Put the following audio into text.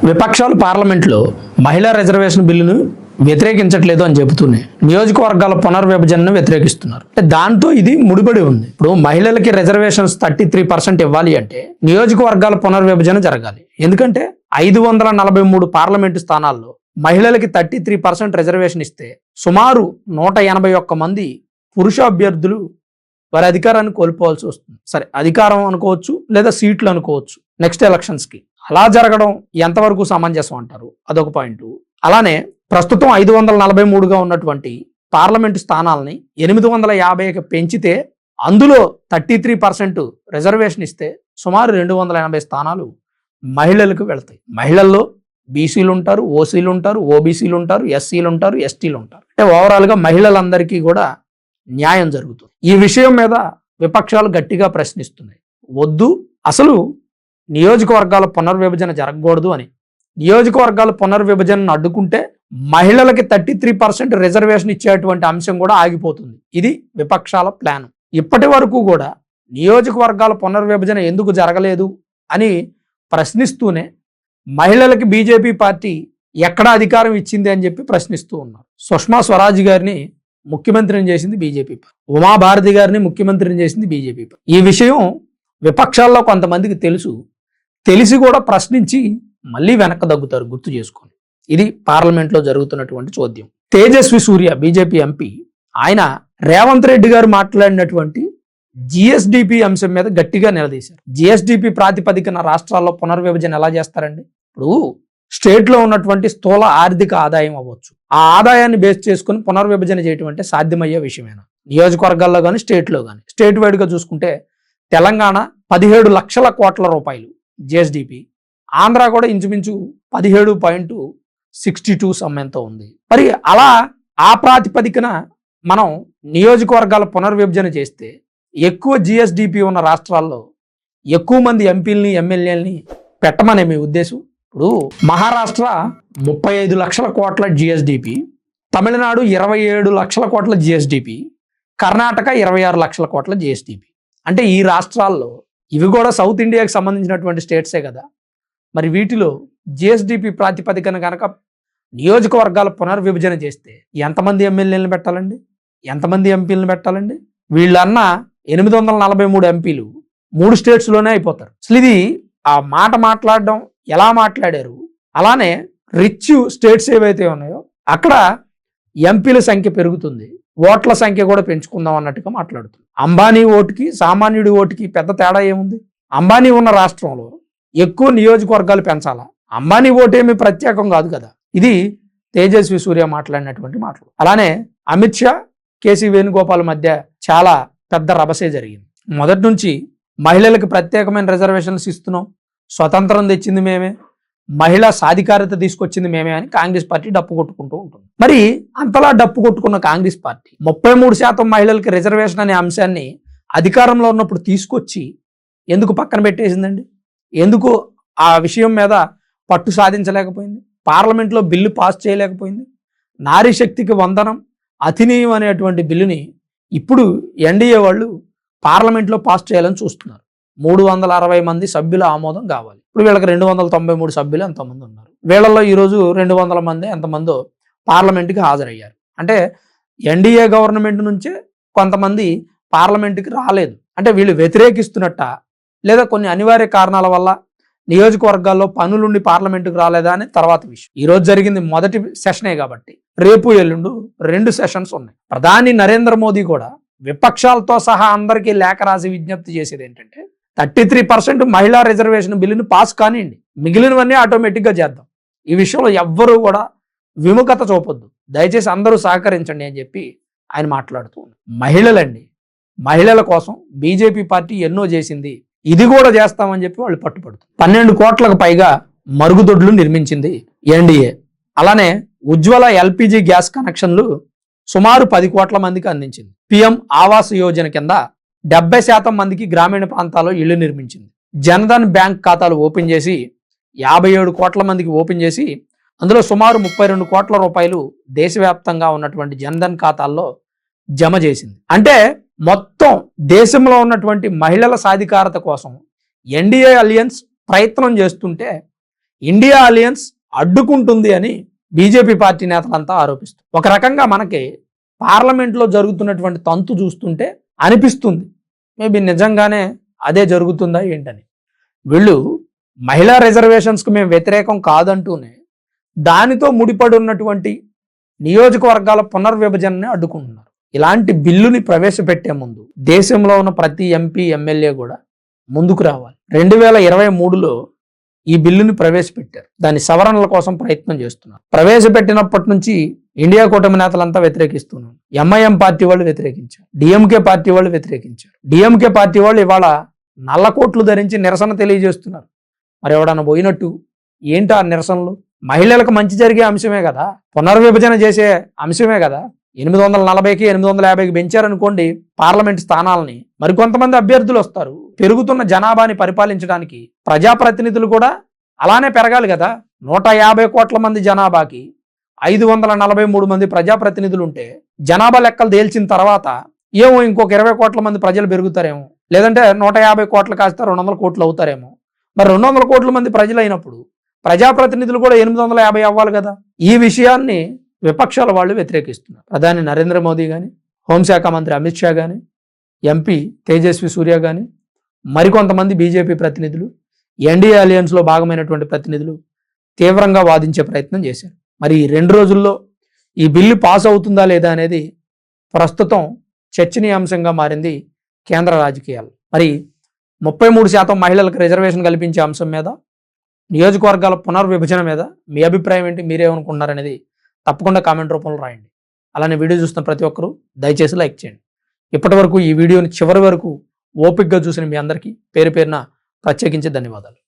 విపక్షాలు పార్లమెంట్లో మహిళా రిజర్వేషన్ బిల్లును వ్యతిరేకించట్లేదు అని చెబుతూనే నియోజకవర్గాల పునర్విభజనను వ్యతిరేకిస్తున్నారు. అంటే దాంతో ఇది ముడిపడి ఉంది. ఇప్పుడు మహిళలకి రిజర్వేషన్స్ 33% ఇవ్వాలి అంటే నియోజకవర్గాల పునర్విభజన జరగాలి. ఎందుకంటే 543 పార్లమెంటు స్థానాల్లో మహిళలకి 33% రిజర్వేషన్ ఇస్తే సుమారు 181 మంది పురుష అభ్యర్థులు వారి అధికారాన్ని కోల్పోవాల్సి వస్తుంది. సరే, అధికారం అనుకోవచ్చు లేదా సీట్లు అనుకోవచ్చు నెక్స్ట్ ఎలక్షన్స్కి. అలా జరగడం ఎంతవరకు సమంజసం అంటారు? అదొక పాయింట్. అలానే ప్రస్తుతం 543గా ఉన్నటువంటి పార్లమెంటు స్థానాలని 850కి పెంచితే అందులో 33% రిజర్వేషన్ ఇస్తే సుమారు 280 స్థానాలు మహిళలకు వెళ్తాయి. మహిళల్లో బీసీలు ఉంటారు, ఓసీలు ఉంటారు, ఓబీసీలు ఉంటారు, ఎస్సీలు ఉంటారు, ఎస్టీలు ఉంటారు. అంటే ఓవరాల్గా మహిళలందరికీ కూడా న్యాయం జరుగుతుంది. ఈ విషయం మీద విపక్షాలు గట్టిగా ప్రశ్నిస్తున్నాయి. వద్దు, అసలు నియోజకవర్గాల పునర్విభజన జరగకూడదు అని. నియోజకవర్గాల పునర్విభజనను అడ్డుకుంటే మహిళలకి 33% రిజర్వేషన్ ఇచ్చేటువంటి అంశం కూడా ఆగిపోతుంది. ఇది విపక్షాల ప్లాన్. ఇప్పటి వరకు కూడా నియోజకవర్గాల పునర్విభజన ఎందుకు జరగలేదు అని ప్రశ్నిస్తూనే మహిళలకి బీజేపీ పార్టీ ఎక్కడ అధికారం ఇచ్చింది అని చెప్పి ప్రశ్నిస్తూ ఉన్నారు. సుష్మా స్వరాజ్ గారిని ముఖ్యమంత్రిని చేసింది బీజేపీ పార్టీ, ఉమాభారతి గారిని ముఖ్యమంత్రిని చేసింది బీజేపీ పార్టీ. ఈ విషయం విపక్షాల్లో కొంతమందికి తెలిసి కూడా ప్రశ్నించి మళ్ళీ వెనక్కి దగ్గుతారు, గుర్తు చేసుకొని. ఇది పార్లమెంట్లో జరుగుతున్నటువంటి చోద్యం. తేజస్వి సూర్య బీజేపీ ఎంపీ, ఆయన రేవంత్ రెడ్డి గారు మాట్లాడినటువంటి జిఎస్డిపి అంశం మీద గట్టిగా నిలదీశారు. జిఎస్డిపి ప్రాతిపదికన రాష్ట్రాల్లో పునర్విభజన ఎలా చేస్తారండి? ఇప్పుడు స్టేట్లో ఉన్నటువంటి స్థూల ఆర్థిక ఆదాయం అవ్వచ్చు, ఆ ఆదాయాన్ని బేస్ చేసుకుని పునర్విభజన చేయటం అంటే సాధ్యమయ్యే విషయమేనా? నియోజకవర్గాల్లో కానీ స్టేట్లో కానీ. స్టేట్ వైడ్గా చూసుకుంటే తెలంగాణ 17 లక్షల కోట్ల రూపాయలు జిఎస్డిపి, ఆంధ్ర కూడా ఇంచుమించు 17.62 సమ్మెంతో ఉంది. మరి అలా ఆ ప్రాతిపదికన మనం నియోజకవర్గాల పునర్విభజన చేస్తే ఎక్కువ జిఎస్డిపి ఉన్న రాష్ట్రాల్లో ఎక్కువ మంది ఎంపీలని ఎమ్మెల్యేలని పెట్టమనే మీ ఉద్దేశం? ఇప్పుడు మహారాష్ట్ర 35 లక్షల కోట్ల జిఎస్డిపి, తమిళనాడు 27 లక్షల కోట్ల జిఎస్డిపి, కర్ణాటక 26 లక్షల కోట్ల జిఎస్డిపి. అంటే ఈ రాష్ట్రాల్లో ఇవి కూడా సౌత్ ఇండియాకి సంబంధించినటువంటి స్టేట్సే కదా. మరి వీటిలో జిఎస్డిపి ప్రాతిపదికన కనుక నియోజకవర్గాల పునర్విభజన చేస్తే ఎంతమంది ఎమ్మెల్యేలను పెట్టాలండి? ఎంతమంది ఎంపీలను పెట్టాలండి? వీళ్ళన్న 843 ఎంపీలు 3 స్టేట్స్లోనే అయిపోతారు. అసలు ఇది ఆ మాట మాట్లాడడం ఎలా మాట్లాడారు? అలానే రిచ్ స్టేట్స్ ఏవైతే ఉన్నాయో అక్కడ ఎంపీల సంఖ్య పెరుగుతుంది, ఓట్ల సంఖ్య కూడా పెంచుకుందాం అన్నట్టుగా మాట్లాడుతుంది. అంబానీ ఓటుకి సామాన్యుడి ఓటుకి పెద్ద తేడా ఏముంది? అంబానీ ఉన్న రాష్ట్రంలో ఎక్కువ నియోజకవర్గాలు పెంచాలా? అంబానీ ఓటు ఏమి ప్రత్యేకం కాదు కదా. ఇది తేజస్వి సూర్య మాట్లాడినటువంటి మాటలు. అలానే అమిత్ షా, కేసీ వేణుగోపాల్ మధ్య చాలా పెద్ద రభసే జరిగింది. మొదటి నుంచి మహిళలకు ప్రత్యేకమైన రిజర్వేషన్స్ ఇస్తున్నాం, స్వతంత్రం తెచ్చింది మేమే, మహిళా సాధికారత తీసుకొచ్చింది మేమే అని కాంగ్రెస్ పార్టీ డప్పు కొట్టుకుంటూ ఉంటుంది. మరి అంతలా డప్పు కొట్టుకున్న కాంగ్రెస్ పార్టీ 33% మహిళలకి రిజర్వేషన్ అనే అంశాన్ని అధికారంలో ఉన్నప్పుడు తీసుకొచ్చి ఎందుకు పక్కన పెట్టేసిందండి? ఎందుకు ఆ విషయం మీద పట్టు సాధించలేకపోయింది? పార్లమెంట్లో బిల్లు పాస్ చేయలేకపోయింది? నారీ శక్తికి వందనం, అధినియం అనేటువంటి బిల్లుని ఇప్పుడు ఎన్డీఏ వాళ్ళు పార్లమెంట్లో పాస్ చేయాలని చూస్తున్నారు. 360 మంది సభ్యుల ఆమోదం కావాలి. ఇప్పుడు వీళ్ళకి 293 సభ్యులు ఎంతమంది ఉన్నారు? వీళ్ళల్లో ఈరోజు 200 మంది ఎంతమందో పార్లమెంట్కి హాజరయ్యారు. అంటే ఎన్డీఏ గవర్నమెంట్ నుంచే కొంతమంది పార్లమెంట్కి రాలేదు. అంటే వీళ్ళు వ్యతిరేకిస్తున్నట్ట, లేదా కొన్ని అనివార్య కారణాల వల్ల నియోజకవర్గాల్లో పనులుండి పార్లమెంటుకు రాలేదా అని తర్వాత విషయం. ఈరోజు జరిగింది మొదటి సెషనే కాబట్టి రేపు ఎల్లుండు 2 సెషన్స్ ఉన్నాయి. ప్రధాని నరేంద్ర మోదీ కూడా విపక్షాలతో సహా అందరికీ లేఖ రాసి విజ్ఞప్తి చేసేది ఏంటంటే 33% మహిళా రిజర్వేషన్ బిల్లును పాస్ కానివ్వండి, మిగిలినవన్నీ ఆటోమేటిక్గా చేద్దాం. ఈ విషయంలో ఎవ్వరూ కూడా విముఖత చూపొద్దు, దయచేసి అందరూ సహకరించండి అని చెప్పి ఆయన మాట్లాడుతూ ఉన్నారు. మహిళలండి, మహిళల కోసం బీజేపీ పార్టీ ఎన్నో చేసింది, ఇది కూడా చేస్తామని చెప్పి వాళ్ళు పట్టుపడుతుంది. 12 కోట్లకు పైగా మరుగుదొడ్లు నిర్మించింది ఎన్డీఏ. అలానే ఉజ్వల ఎల్పిజి గ్యాస్ కనెక్షన్లు సుమారు 10 కోట్ల మందికి అందించింది. పిఎం ఆవాస్ యోజన కింద 70% మందికి గ్రామీణ ప్రాంతాల్లో ఇళ్లు నిర్మించింది. జన్ధన్ బ్యాంక్ ఖాతాలు ఓపెన్ చేసి 57 కోట్ల మందికి ఓపెన్ చేసి అందులో సుమారు 32 కోట్ల రూపాయలు దేశవ్యాప్తంగా ఉన్నటువంటి జన్ధన్ ఖాతాల్లో జమ చేసింది. అంటే మొత్తం దేశంలో ఉన్నటువంటి మహిళల సాధికారత కోసం ఎన్డీఏ అలియన్స్ ప్రయత్నం చేస్తుంటే ఇండియా అలయన్స్ అడ్డుకుంటుంది అని బీజేపీ పార్టీ నేతలంతా ఆరోపిస్తారు. ఒక రకంగా మనకి పార్లమెంట్లో జరుగుతున్నటువంటి తంతు చూస్తుంటే అనిపిస్తుంది మేబీ నిజంగానే అదే జరుగుతుందా ఏంటని. వీళ్ళు మహిళా రిజర్వేషన్స్కు మేము వ్యతిరేకం కాదంటూనే దానితో ముడిపడి ఉన్నటువంటి నియోజకవర్గాల పునర్విభజనని అడ్డుకుంటున్నారు. ఇలాంటి బిల్లుని ప్రవేశపెట్టే ముందు దేశంలో ఉన్న ప్రతి ఎంపీ ఎమ్మెల్యే కూడా ముందుకు రావాలి. 2023లో ఈ బిల్లుని ప్రవేశపెట్టారు. దాని సవరణల కోసం ప్రయత్నం చేస్తున్నారు. ప్రవేశపెట్టినప్పటి నుంచి ఇండియా కూటమి నేతలంతా వ్యతిరేకిస్తున్నారు. ఎంఐఎం పార్టీ వాళ్ళు వ్యతిరేకించారు, డిఎంకే పార్టీ వాళ్ళు వ్యతిరేకించారు. డిఎంకే పార్టీ వాళ్ళు ఇవాళ నల్ల కోట్లు ధరించి నిరసన తెలియజేస్తున్నారు. మరి ఎవడన్నా పోయినట్టు ఏంటి ఆ నిరసనలు? మహిళలకు మంచి జరిగే అంశమే కదా, పునర్విభజన చేసే అంశమే కదా. 840కి 850కి పెంచారనుకోండి పార్లమెంట్ స్థానాలని, మరికొంతమంది అభ్యర్థులు వస్తారు. పెరుగుతున్న జనాభాని పరిపాలించడానికి ప్రజాప్రతినిధులు కూడా అలానే పెరగాలి కదా. 150 కోట్ల మంది జనాభాకి 543 మంది ప్రజాప్రతినిధులు ఉంటే జనాభా లెక్కలు తేల్చిన తర్వాత ఏమో ఇంకొక 20 కోట్ల మంది ప్రజలు పెరుగుతారేమో, లేదంటే 150 కోట్లు కాస్త 200 కోట్లు అవుతారేమో. మరి 200 కోట్ల మంది ప్రజలు అయినప్పుడు ప్రజాప్రతినిధులు కూడా 850 అవ్వాలి కదా. ఈ విషయాన్ని విపక్షాల వాళ్ళు వ్యతిరేకిస్తున్నారు. ప్రధాని నరేంద్ర మోదీ కానీ, హోంశాఖ మంత్రి అమిత్ షా కానీ, ఎంపీ తేజస్వి సూర్య కానీ, మరికొంతమంది బీజేపీ ప్రతినిధులు, ఎన్డీఏ అలయన్స్లో భాగమైనటువంటి ప్రతినిధులు తీవ్రంగా వాదించే ప్రయత్నం చేశారు. మరి ఈ 2 రోజుల్లో ఈ బిల్లు పాస్ అవుతుందా లేదా అనేది ప్రస్తుతం చర్చనీయాంశంగా మారింది కేంద్ర రాజకీయాలు. మరి 33% మహిళలకు రిజర్వేషన్ కల్పించే అంశం మీద, నియోజకవర్గాల పునర్విభజన మీద మీ అభిప్రాయం ఏంటి, మీరేమనుకుంటున్నారనేది తప్పకుండా కామెంట్ రూపంలో రాయండి. అలానే వీడియో చూస్తున్న ప్రతి ఒక్కరూ దయచేసి లైక్ చేయండి. ఇప్పటి వరకు ఈ వీడియోని చివరి వరకు ఓపికగా చూసిన మీ అందరికీ పేరు పేరున ప్రత్యేకించి ధన్యవాదాలు.